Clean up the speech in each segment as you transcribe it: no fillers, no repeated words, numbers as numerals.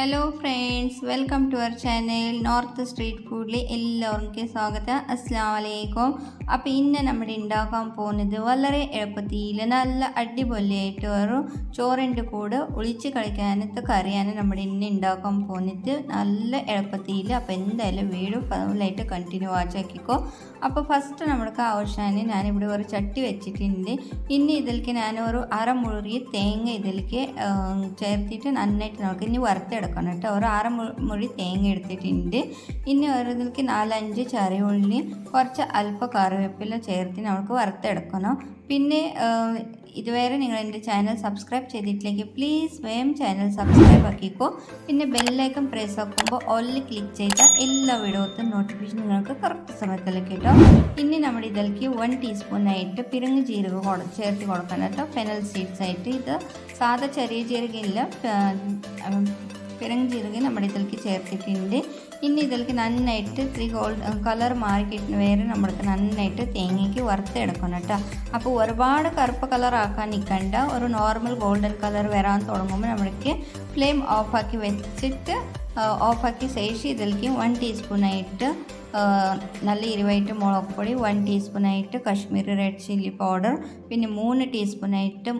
Hello friends, welcome to our channel North Street ഫുഡിൽ എല്ലാവർക്കും സ്വാഗതം. അസ്സലാമു അലൈക്കും. അപ്പോൾ ഇന്ന് നമ്മൾ ഉണ്ടാക്കാൻ പോകുന്നത് വളരെ എളുപ്പത്തിൽ നല്ല അടിപൊളിയായിട്ട് ഒരു ചോറിൻ്റെ കൂടെ ഒളിച്ച് കളിക്കാനത്തെ കറിയാണ് നമ്മൾ ഇന്ന് ഉണ്ടാക്കാൻ പോകുന്നത്. നല്ല എളുപ്പത്തിൽ. അപ്പോൾ എന്തായാലും വീഡിയോ ഫുള്ളായിട്ട് കണ്ടിന്യൂ വാച്ചാക്കിക്കോ. അപ്പോൾ ഫസ്റ്റ് നമ്മൾക്ക് ആവശ്യമാണ് ഞാനിവിടെ ഒരു ചട്ടി വെച്ചിട്ടുണ്ട്. ഇനി ഇതിലേക്ക് ഞാൻ ഒരു അരമുറി തേങ്ങ ഇതിലേക്ക് ചേർത്തിട്ട് നന്നായിട്ട് നമുക്ക് ഇനി വറുത്തെടുക്കണം കേട്ടോ. ഒരു അരമുറി തേങ്ങ എടുത്തിട്ടുണ്ട്. ഇനി ഇതിലേക്ക് 4-5 ചെറിയ ഉള്ളി, കുറച്ച് അല്പ കറിവേപ്പില ചേർത്ത് നമുക്ക് വറുത്തെടുക്കണം. പിന്നെ ഇതുവരെ നിങ്ങൾ എൻ്റെ ചാനൽ സബ്സ്ക്രൈബ് ചെയ്തിട്ടില്ലെങ്കിൽ പ്ലീസ് വേഗം ചാനൽ സബ്സ്ക്രൈബ് ആക്കിക്കോ. പിന്നെ ബെല്ലൈക്കൺ പ്രസ് ആക്കുമ്പോൾ ഓൺലി ക്ലിക്ക് ചെയ്താൽ എല്ലാ വീഡിയോത്തും നോട്ടിഫിക്കേഷൻ നിങ്ങൾക്ക് കറക്റ്റ് സമയത്തിലേക്ക് കിട്ടും. ഇനി നമ്മൾ ഇതിലേക്ക് 1 ടീസ്പൂണായിട്ട് പിരിങ്ങ് ജീരകം ചേർത്ത് കൊടുക്കണം കേട്ടോ. ഫെനൽ സീഡ്സ് ആയിട്ട് ഇത് സാധാ ചെറിയ ജീരകമില്ല, പിരിങ്ങ് ജീരകം നമ്മുടെ ഇതിലേക്ക് ചേർത്തിട്ടുണ്ട്. ഇനി ഇതിലേക്ക് നന്നായിട്ട് ഗോൾഡ് കളർ മാറി കിട്ടുന്ന വരെ നമ്മൾക്ക് നന്നായിട്ട് തേങ്ങയ്ക്ക് വറുത്തെടുക്കണം കേട്ടോ. അപ്പോൾ ഒരുപാട് കറുപ്പ് കളർ ആക്കാൻ നിൽക്കണ്ട. ഒരു നോർമൽ ഗോൾഡൻ കളർ വരാൻ തുടങ്ങുമ്പോൾ നമ്മൾക്ക് ഫ്ലെയിം ഓഫാക്കി വെച്ചിട്ട് ഓഫാക്കി ശേഷം ഇതിലേക്ക് 1 ടീസ്പൂണായിട്ട് നല്ല എരിവായിട്ട് മുളക് പൊടി, 1 ടീസ്പൂണായിട്ട് കാശ്മീരി റെഡ് ചില്ലി പൗഡർ, പിന്നെ 3 ടീസ്പൂണായിട്ട്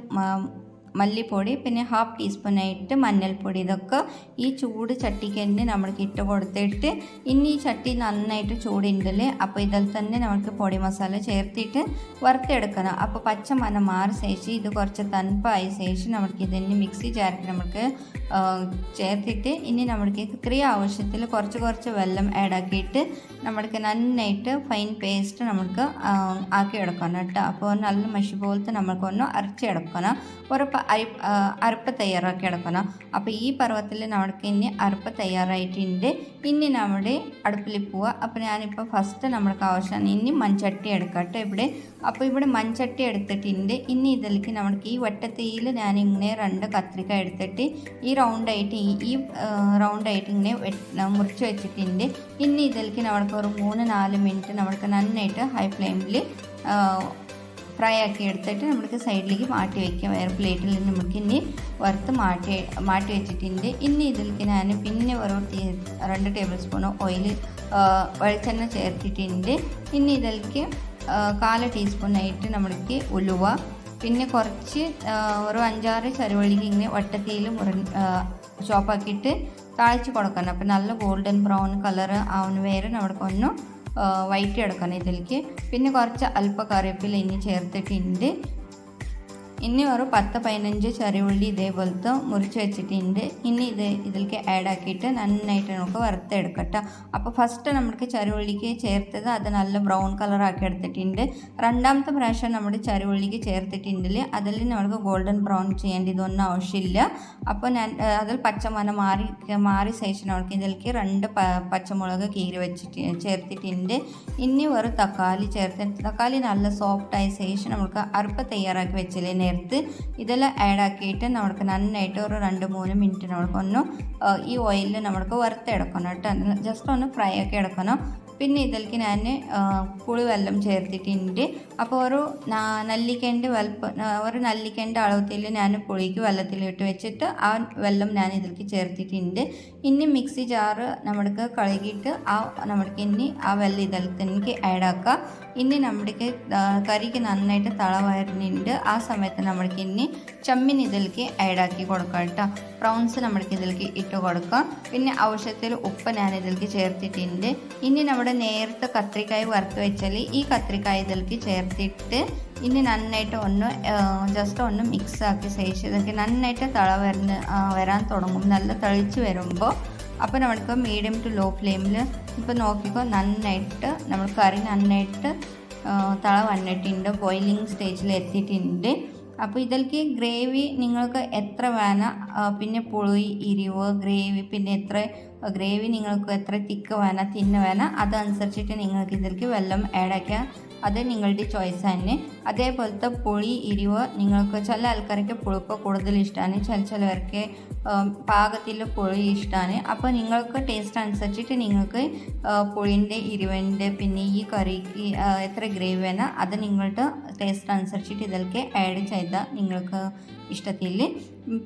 മല്ലിപ്പൊടി, പിന്നെ 1/2 ടീസ്പൂണായിട്ട് മഞ്ഞൾപ്പൊടി. ഇതൊക്കെ ഈ ചൂട് ചട്ടിക്ക് തന്നെ നമ്മൾക്ക് ഇട്ട് കൊടുത്തിട്ട് ഇനി ഈ ചട്ടി നന്നായിട്ട് ചൂടുണ്ടല്ലേ, അപ്പോൾ ഇതിൽ തന്നെ നമുക്ക് പൊടി മസാല ചേർത്തിട്ട് വറുത്തെടുക്കണം. അപ്പോൾ പച്ച മണം മാറി ശേഷം ഇത് കുറച്ച് തണുപ്പായ ശേഷം നമുക്ക് ഇതിന് മിക്സി ജാറിൽ നമുക്ക് ചേർത്തിട്ട് ഇനി നമ്മൾക്ക് ഇത്രയും ആവശ്യത്തിൽ കുറച്ച് വെള്ളം ആഡാക്കിയിട്ട് നമ്മൾക്ക് നന്നായിട്ട് ഫൈൻ പേസ്റ്റ് നമുക്ക് ആക്കിയെടുക്കണം കേട്ടോ. അപ്പോൾ നല്ല മഷി പോലത്തെ നമ്മൾക്കൊന്ന് അരച്ചെടുക്കണം. ഒരു അരപ്പ് തയ്യാറാക്കി എടുക്കണം. അപ്പോൾ ഈ പർവ്വത്തിൽ നമ്മൾക്ക് ഇനി അരപ്പ് തയ്യാറായിട്ടുണ്ട്. ഇനി നമ്മുടെ അടുപ്പിൽ പോവുക. അപ്പോൾ ഞാനിപ്പോൾ ഫസ്റ്റ് നമ്മൾക്ക് ആവശ്യമാണ് ഇനി മൺചട്ടി എടുക്കട്ടെ ഇവിടെ. അപ്പോൾ ഇവിടെ മൺചട്ടി എടുത്തിട്ടുണ്ട്. ഇനി ഇതിലേക്ക് നമ്മൾക്ക് ഈ വട്ടത്തിയിൽ ഞാനിങ്ങനെ 2 കത്രിക എടുത്തിട്ട് ഈ റൗണ്ടായിട്ട് ഇങ്ങനെ മുറിച്ച് വെച്ചിട്ടുണ്ട്. ഇനി ഇതിലേക്ക് നമ്മൾക്ക് ഒരു 3-4 മിനിറ്റ് നമ്മൾക്ക് നന്നായിട്ട് ഹൈ ഫ്ലെയിമിൽ ഫ്രൈ ആക്കി എടുത്തിട്ട് നമുക്ക് സൈഡിലേക്ക് മാറ്റി വയ്ക്കാം. വേറെ പ്ലേറ്റിൽ നമുക്ക് ഇനി വറുത്ത് മാറ്റി വെച്ചിട്ടുണ്ട്. ഇനി ഇതിലേക്ക് ഞാൻ പിന്നെ ഒരു 2 ടേബിൾ സ്പൂൺ വെളിച്ചെണ്ണ ചേർത്തിട്ടുണ്ട്. ഇനി ഇതിലേക്ക് 1/4 ടീസ്പൂണായിട്ട് നമ്മൾക്ക് ഉലുവ, പിന്നെ കുറച്ച് ഒരു 5-6 ചെറുവള്ളിക്ക് ഇങ്ങനെ വട്ടത്തിയിൽ ചോപ്പാക്കിയിട്ട് താഴ്ച കൊടുക്കണം. അപ്പോൾ നല്ല ഗോൾഡൻ ബ്രൗൺ കളർ ആവുന്ന വരെ നമ്മൾക്കൊന്ന് വൈറ്റ് എടുക്കണം ഇതിലേക്ക്. പിന്നെ കുറച്ച് അല്പ കറിവേപ്പില ഇനി ചേർത്തിട്ടുണ്ട്. ഇനി ഒരു 10-15 ചെറിയുള്ളി ഇതേപോലത്തെ മുറിച്ച് വെച്ചിട്ടുണ്ട്. ഇനി ഇതിലേക്ക് ആഡാക്കിയിട്ട് നന്നായിട്ട് നമുക്ക് വറുത്തെടുക്കട്ടെ. അപ്പോൾ ഫസ്റ്റ് നമുക്ക് ചെറിയുള്ളിക്ക് ചേർത്തത് അത് നല്ല ബ്രൗൺ കളറാക്കി എടുത്തിട്ടുണ്ട്. രണ്ടാമത്തെ പ്രാവശ്യം നമ്മുടെ ചെറിയുള്ളിക്ക് ചേർത്തിട്ടുണ്ടെങ്കിൽ അതിൽ നമുക്ക് ഗോൾഡൻ ബ്രൗൺ ചെയ്യേണ്ടതൊന്നും ആവശ്യമില്ല. അപ്പോൾ ഞാൻ അതിൽ പച്ചമണം മാറി ശേഷം നമുക്ക് ഇതിലേക്ക് 2 പച്ചമുളക് കീറി വെച്ചിട്ട് ചേർത്തിട്ടുണ്ട്. ഇനി ഒരു തക്കാളി തക്കാളി നല്ല സോഫ്റ്റായ ശേഷം നമുക്ക് അരപ്പ് തയ്യാറാക്കി വെച്ചില്ലേ നേരത്തെ ഇതെല്ലാം ആഡാക്കിയിട്ട് നമുക്ക് നന്നായിട്ട് ഒരു 2-3 മിനിറ്റ് നമുക്കൊന്ന് ഈ ഓയിലിൽ നമുക്ക് വറുത്തെടുക്കണം കേട്ടോ. ജസ്റ്റ് ഒന്ന് ഫ്രൈ ആക്കി എടുക്കണം. പിന്നെ ഇതിലേക്ക് ഞാൻ പുളിവെള്ളം ചേർത്തിട്ടുണ്ട്. അപ്പോൾ ഒരു നെല്ലിക്കേൻ്റെ അളവത്തിൽ ഞാൻ പുളിക്ക് വെള്ളത്തിലിട്ട് വെച്ചിട്ട് ആ വെള്ളം ഞാൻ ഇതിലേക്ക് ചേർത്തിട്ടുണ്ട്. ഇനി മിക്സി ജാറ് നമ്മൾക്ക് കഴുകിയിട്ട് നമ്മൾക്ക് ഇനി ആ വെള്ളം ഇതിൽ തന്നെ ആഡാക്കുക. ഇനി നമ്മൾക്ക് കറിക്ക് നന്നായിട്ട് തള വരുന്നുണ്ട്. ആ സമയത്ത് നമ്മൾക്ക് ഇനി ചമ്മിൻ ഇതിലേക്ക് ആഡാക്കി കൊടുക്കാം കേട്ടോ. പ്രൗൺസ് നമ്മൾക്ക് ഇതിലേക്ക് ഇട്ട് കൊടുക്കാം. പിന്നെ ആവശ്യത്തിൽ ഉപ്പ് ഞാൻ ഇതിലേക്ക് ചേർത്തിട്ടുണ്ട്. ഇനി നമ്മുടെ നേരത്തെ കത്രിക്കായ വറുത്ത് വെച്ചാൽ ഈ കത്രിക്കായ ഇതിലേക്ക് ചേർത്തിട്ട് ഇനി നന്നായിട്ട് ജസ്റ്റ് ഒന്ന് മിക്സ് ആക്കി ശേഷം ഇതൊക്കെ നന്നായിട്ട് വരാൻ തുടങ്ങും. നല്ല തളിച്ച് വരുമ്പോൾ അപ്പോൾ നമ്മൾക്ക് മീഡിയം ടു ലോ ഫ്ലെയിമിൽ ഇപ്പോൾ നോക്കിക്കോ നന്നായിട്ട് നമ്മൾ കറി നന്നായിട്ട് വന്നിട്ടുണ്ട്. ബോയിലിംഗ് സ്റ്റേജിൽ എത്തിയിട്ടുണ്ട്. അപ്പോൾ ഇതിലേക്ക് ഗ്രേവി നിങ്ങൾക്ക് എത്ര വേണം, പിന്നെ പുളി എരിവ് ഗ്രേവി, പിന്നെ ഗ്രേവി നിങ്ങൾക്ക് എത്ര തിക്ക് വേണം തിന്ന വേണം അതനുസരിച്ചിട്ട് നിങ്ങൾക്ക് ഇതിലേക്ക് വെള്ളം ആഡാക്കാൻ അത് നിങ്ങളുടെ ചോയ്സ് തന്നെ. അതേപോലത്തെ പുളി എരിവ് നിങ്ങൾക്ക് ചില ആൾക്കാർക്ക് പുളിപ്പ് കൂടുതൽ ഇഷ്ടമാണ്, ചിലവർക്ക് പാകത്തിൽ പുളി ഇഷ്ടമാണ്. അപ്പോൾ നിങ്ങൾക്ക് ടേസ്റ്റ് അനുസരിച്ചിട്ട് നിങ്ങൾക്ക് പുളിൻ്റെ എരിവിൻ്റെ പിന്നെ ഈ കറിക്ക് എത്ര ഗ്രേവി വേണം അത് നിങ്ങളുടെ ടേസ്റ്റ് അനുസരിച്ചിട്ട് ഇതിലേക്ക് ആഡ് ചെയ്താൽ നിങ്ങൾക്ക് ഇഷ്ടത്തിൽ.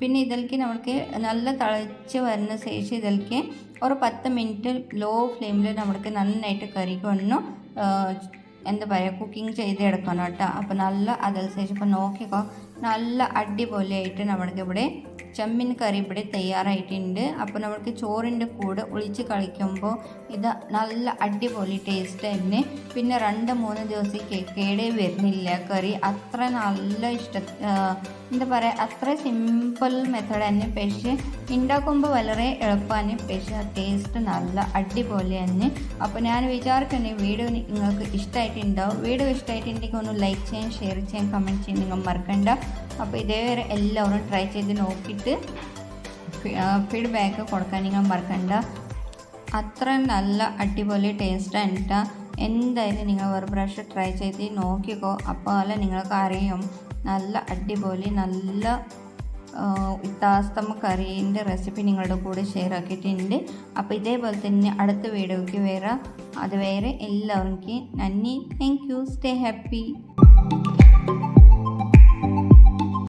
പിന്നെ ഇതിലേക്ക് നമുക്ക് നല്ല തിളച്ച് വരുന്ന ശേഷം ഇതിലേക്ക് ഒരു 10 മിനിറ്റ് ലോ ഫ്ലെയിമിൽ നമുക്ക് നന്നായിട്ട് കറിക്ക് ഒന്ന് എന്താ പറയുക കുക്കിംഗ് ചെയ്തെടുക്കണം കേട്ടോ. അപ്പോൾ നല്ല അതിൽ ശേഷം ഇപ്പോൾ നോക്കിക്കോ, നല്ല അടിപൊളിയായിട്ട് നമ്മൾക്കിവിടെ ചെമ്മീൻ കറി ഇവിടെ തയ്യാറായിട്ടുണ്ട്. അപ്പോൾ നമുക്ക് ചോറിൻ്റെ കൂടെ ഒളിച്ച് കളിക്കുമ്പോൾ ഇത് നല്ല അടിപൊളി ടേസ്റ്റ് തന്നെ. പിന്നെ 2-3 ദിവസം കേടേ വരുന്നില്ല കറി, അത്ര നല്ല എന്താ പറയുക, അത്ര സിമ്പിൾ മെത്തേഡ് തന്നെ. പക്ഷേ ഉണ്ടാക്കുമ്പോൾ വളരെ എളുപ്പമാണ്, പക്ഷേ ടേസ്റ്റ് നല്ല അടിപൊളി തന്നെ. അപ്പോൾ ഞാൻ വിചാരിക്കുന്നു വീഡിയോ നിങ്ങൾക്ക് ഇഷ്ടമായിട്ടുണ്ടാവും. വീഡിയോ ഇഷ്ടമായിട്ടുണ്ടെങ്കിൽ ഒന്ന് ലൈക്ക് ചെയ്യാൻ, ഷെയർ ചെയ്യാൻ, കമൻറ്റ് ചെയ്യാൻ നിങ്ങൾ മറക്കണ്ട. അപ്പോൾ ഇതേവരെ എല്ലാവരും ട്രൈ ചെയ്ത് നോക്കിയിട്ട് ഫീഡ്ബാക്ക് കൊടുക്കാൻ നിങ്ങൾ മറക്കണ്ട. അത്ര നല്ല അടിപൊളി ടേസ്റ്റാണ് കേട്ടോ. എന്തായാലും നിങ്ങൾ ഒരു പ്രാവശ്യം ട്രൈ ചെയ്ത് നോക്കിക്കോ, അപ്പോൾ നിങ്ങൾക്ക് അറിയും നല്ല അടിപൊളി നല്ല വ്യത്യാസ്തമ കറീൻ്റെ റെസിപ്പി നിങ്ങളുടെ കൂടെ ഷെയർ ആക്കിയിട്ടുണ്ട്. അപ്പോൾ ഇതേപോലെ തന്നെ അടുത്ത വീഡിയോയ്ക്ക് വരാം. അതുവരെ എല്ലാവർക്കും നന്ദി. Thank you. Stay happy.